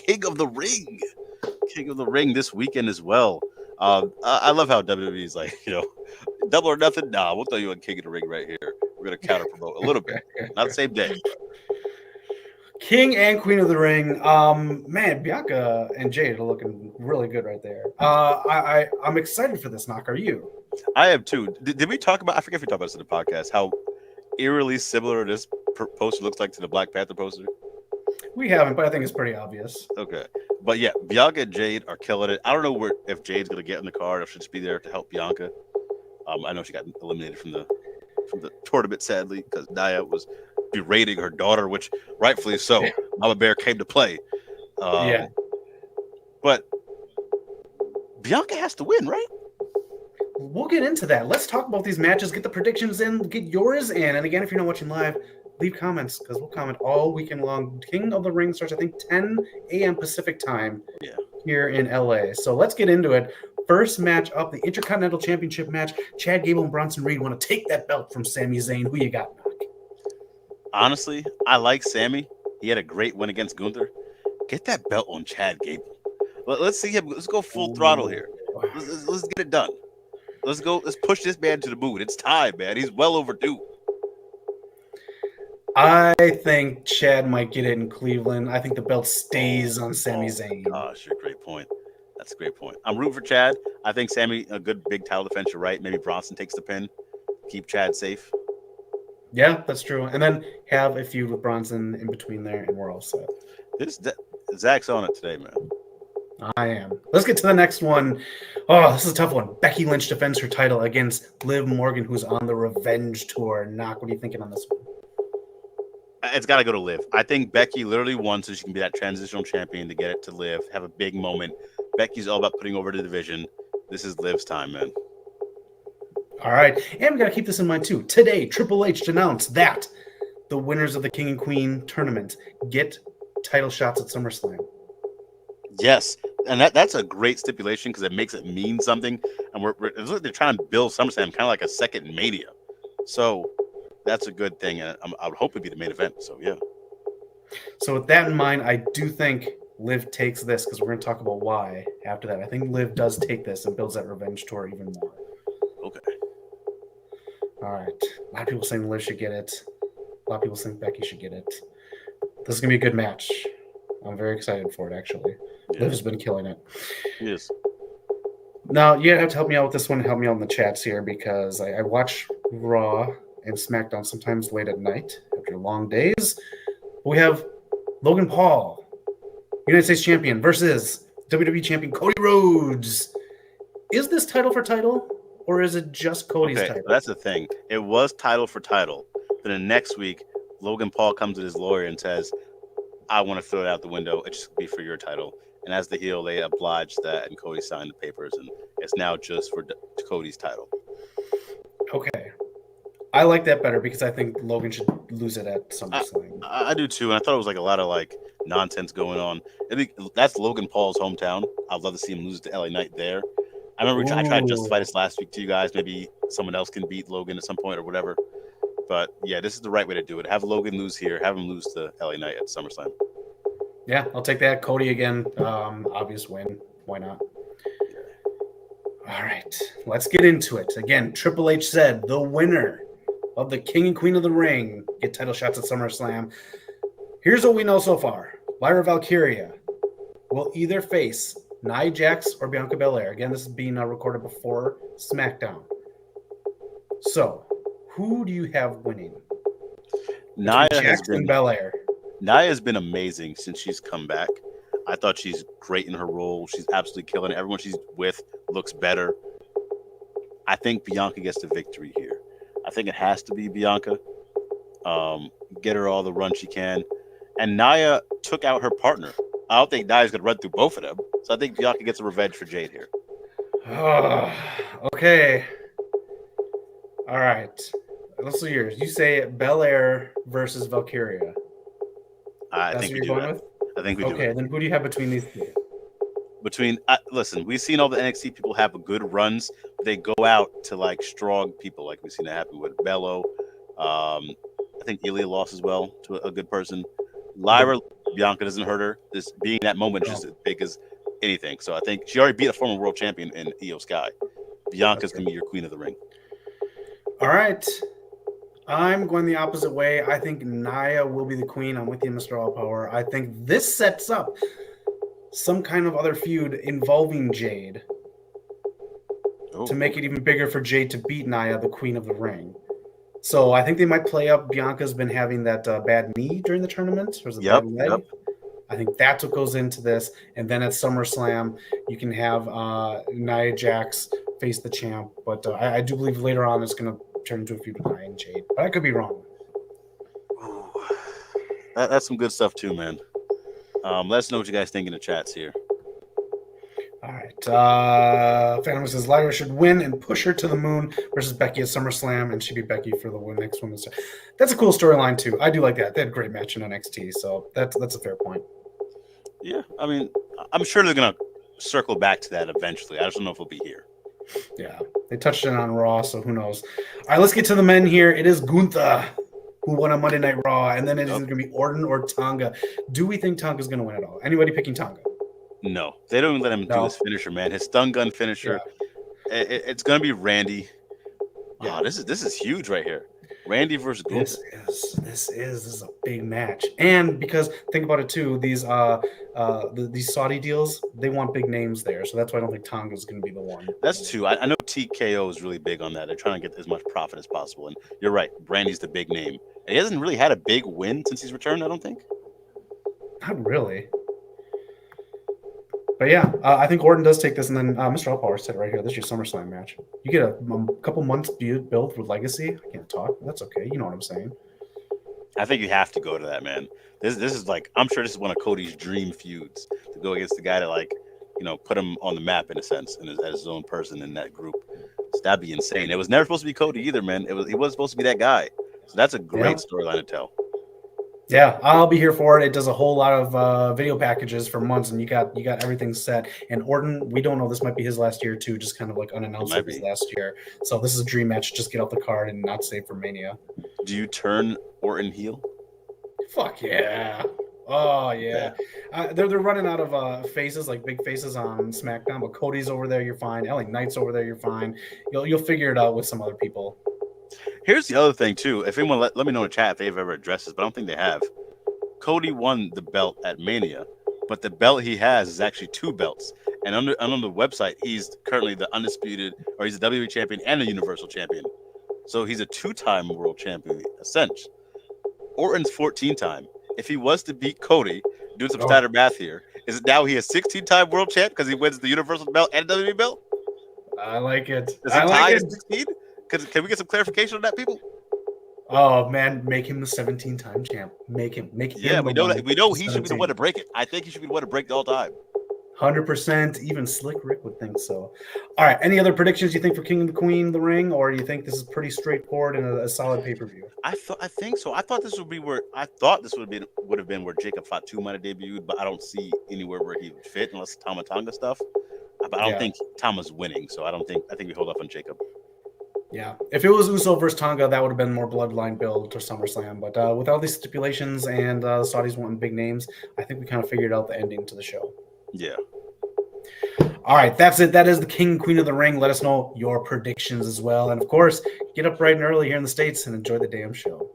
King of the Ring. King of the Ring this weekend as well. I love how WWE is like, double or nothing. Nah, we'll throw you on King of the Ring right here. We're gonna counter promote a little bit, not the same day. King and Queen of the Ring. Man, Bianca and Jade are looking really good right there. I'm excited for this knock. Are you? I am too. Did we talk about? I forget if we talked about this in the podcast. How eerily similar this poster looks like to the Black Panther poster. We haven't, but I think it's pretty obvious. Okay, but yeah, Bianca and Jade are killing it. I don't know if Jade's gonna get in the card, or if she'll just be there to help Bianca. I know she got eliminated from the tournament sadly because Nia was berating her daughter, which rightfully so. Mama Bear came to play. Yeah. But Bianca has to win, right? We'll get into that. Let's talk about these matches, get the predictions in, get yours in. And again, if you're not watching live, leave comments because we'll comment all weekend long. King of the Ring starts, I think, 10 a.m. Pacific time here in LA. So let's get into it. First match up, the Intercontinental Championship match. Chad Gable and Bronson Reed want to take that belt from Sami Zayn. Who you got, Knock? Honestly, I like Sami. He had a great win against Gunther. Get that belt on Chad Gable. Let's see him. Let's go full throttle here. Let's get it done. Let's go. Let's push this man to the moon. It's time, man. He's well overdue. I think Chad might get it in Cleveland. I think the belt stays on Sami Zayn. Gosh, you're a great point. That's a great point. I'm rooting for Chad. I think Sami, a good big title defense, you're right. Maybe Bronson takes the pin. Keep Chad safe. Yeah, that's true. And then have a feud with Bronson in between there, and we're all set. Zach's on it today, man. I am. Let's get to the next one. Oh, this is a tough one. Becky Lynch defends her title against Liv Morgan, who's on the revenge tour. Knock, what are you thinking on this one? It's got to go to Liv. I think Becky literally won so she can be that transitional champion to get it to Liv, have a big moment. Becky's all about putting over the division. This is Liv's time, man. All right. And we got to keep this in mind, too. Today, Triple H announced that the winners of the King and Queen tournament get title shots at SummerSlam. Yes. And that's a great stipulation because it makes it mean something. And they're trying to build SummerSlam kind of like a second Mania. So that's a good thing. And I would hope it'd be the main event. So, yeah. So with that in mind, I do think Liv takes this because we're going to talk about why after that. I think Liv does take this and builds that revenge tour even more. Okay. All right. A lot of people saying Liv should get it. A lot of people think Becky should get it. This is going to be a good match. I'm very excited for it, actually. Yeah. Liv has been killing it. Yes. Now, you have to help me out with this one. Help me out in the chats here because I watch Raw and SmackDown sometimes late at night after long days. We have Logan Paul, United States champion, versus WWE champion Cody Rhodes. Is this title for title, or is it just Cody's title? That's the thing. It was title for title. Then the next week, Logan Paul comes to his lawyer and says, I want to throw it out the window. It just be for your title. And as the heel, they obliged that, and Cody signed the papers, and it's now just for Cody's title. Okay. I like that better because I think Logan should lose it at SummerSlam. I do too, and I thought it was like a lot of like nonsense going on. I think that's Logan Paul's hometown. I'd love to see him lose to LA Knight there. I remember I tried to justify this last week to you guys. Maybe someone else can beat Logan at some point or whatever. But yeah, this is the right way to do it. Have Logan lose here. Have him lose to LA Knight at SummerSlam. Yeah, I'll take that. Cody again. Obvious win. Why not? All right, let's get into it. Again, Triple H said the winner of the King and Queen of the Ring get title shots at SummerSlam. Here's what we know so far. Lyra Valkyria will either face Nia Jax or Bianca Belair. Again, this is being recorded before SmackDown. So, who do you have winning? Nia has been Belair. Nia has been amazing since she's come back. I thought she's great in her role. She's absolutely killing it. Everyone she's with looks better. I think Bianca gets the victory here. I think it has to be Bianca. Get her all the run she can. And Nia took out her partner. I don't think Nia's going to run through both of them. So I think Bianca gets a revenge for Jade here. Okay. All right. Let's see here. You say Belair versus Valkyria. I think we do that. I think we do. Okay, then who do you have between these two? Listen, we've seen all the NXT people have good runs. But they go out to like strong people, like we've seen that happen with Bello. I think Ilya lost as well to a good person. Lyra Bianca doesn't hurt her. This being that moment is just as big as anything. So I think she already beat a former world champion in Io Sky. Bianca's going to be your queen of the ring. All right. I'm going the opposite way. I think Nia will be the queen. I'm with you, Mr. All Power. I think this sets up some kind of other feud involving Jade to make it even bigger for Jade to beat Nia, the queen of the ring. So I think they might play up. Bianca's been having that bad knee during the tournament. Or bad leg. Yep. I think that's what goes into this. And then at SummerSlam, you can have Nia Jax face the champ. But I do believe later on it's going to turn into a feud with Nia and Jade. But I could be wrong. Ooh, that's some good stuff too, man. Let us know what you guys think in the chats here. All right. Phantom says Lyra should win and push her to the moon versus Becky at SummerSlam, and she'd be Becky for the next women's. That's a cool storyline too. I do like that. They had a great match in NXT, so that's a fair point. Yeah, I mean, I'm sure they're gonna circle back to that eventually. I just don't know if it'll be here. Yeah, they touched it on Raw, so who knows? All right, let's get to the men here. It is Gunther who won on Monday Night Raw, and then it is going to be Orton or Tonga. Do we think Tonga's going to win at all? Anybody picking Tonga? No, they don't even let him do his finisher, man. His stun gun finisher. Yeah. It's going to be Randy. Yeah, this is huge right here. Randy versus Gunther. This is a big match, and because think about it too, these Saudi deals, they want big names there, so that's why I don't think Tonga is going to be the one. That's true. I know TKO is really big on that. They're trying to get as much profit as possible, and you're right. Randy's the big name. And he hasn't really had a big win since he's returned. I don't think. Not really. But yeah, I think Orton does take this, and then Mr. Allpower said right here, this is your SummerSlam match. You get a couple months build with Legacy. I can't talk. That's okay. You know what I'm saying. I think you have to go to that, man. This is like, I'm sure this is one of Cody's dream feuds, to go against the guy that, like, you know, put him on the map in a sense, and as his own person in that group. So that'd be insane. It was never supposed to be Cody either, man. He was supposed to be that guy. So that's a great storyline to tell. Yeah, I'll be here for it. It does a whole lot of video packages for months, and you got everything set. And Orton, we don't know, this might be his last year too, just kind of like unannounced like his last year. So this is a dream match. Just get off the card and not save for Mania. Do you turn Orton heel? Fuck yeah! Oh yeah. They're running out of faces, like big faces on SmackDown, but Cody's over there, you're fine. LA Knight's over there, you're fine. You'll figure it out with some other people. Here's the other thing too. If anyone let me know in the chat if they've ever addressed this, but I don't think they have. Cody won the belt at Mania, but the belt he has is actually 2 belts. And on the website, he's currently the undisputed, or he's the WWE champion and the Universal champion. So he's a 2-time world champion, essentially. Orton's 14-time. If he was to beat Cody, doing some standard math here, is it now he is 16-time world champ because he wins the Universal belt and the WWE belt? I like it. Is he tied at 16? Can we get some clarification on that, people? Oh man, make him the 17-time champ. Make him. Yeah, we know that. We know he should be the one to break it. I think he should be the one to break it all time. 100%. Even Slick Rick would think so. All right. Any other predictions you think for King and the Queen, the ring, or do you think this is pretty straightforward and a solid pay-per-view? I think so. I thought this would have been where Jacob Fatu might have debuted, but I don't see anywhere where he would fit unless Tama Tonga stuff. But I don't think Tama's winning, so I think we hold off on Jacob. Yeah, if it was Uso versus Tonga, that would have been more bloodline build to SummerSlam. But with all these stipulations and the Saudis wanting big names, I think we kind of figured out the ending to the show. Yeah. All right, that's it. That is the King and Queen of the Ring. Let us know your predictions as well. And, of course, get up bright and early here in the States and enjoy the damn show.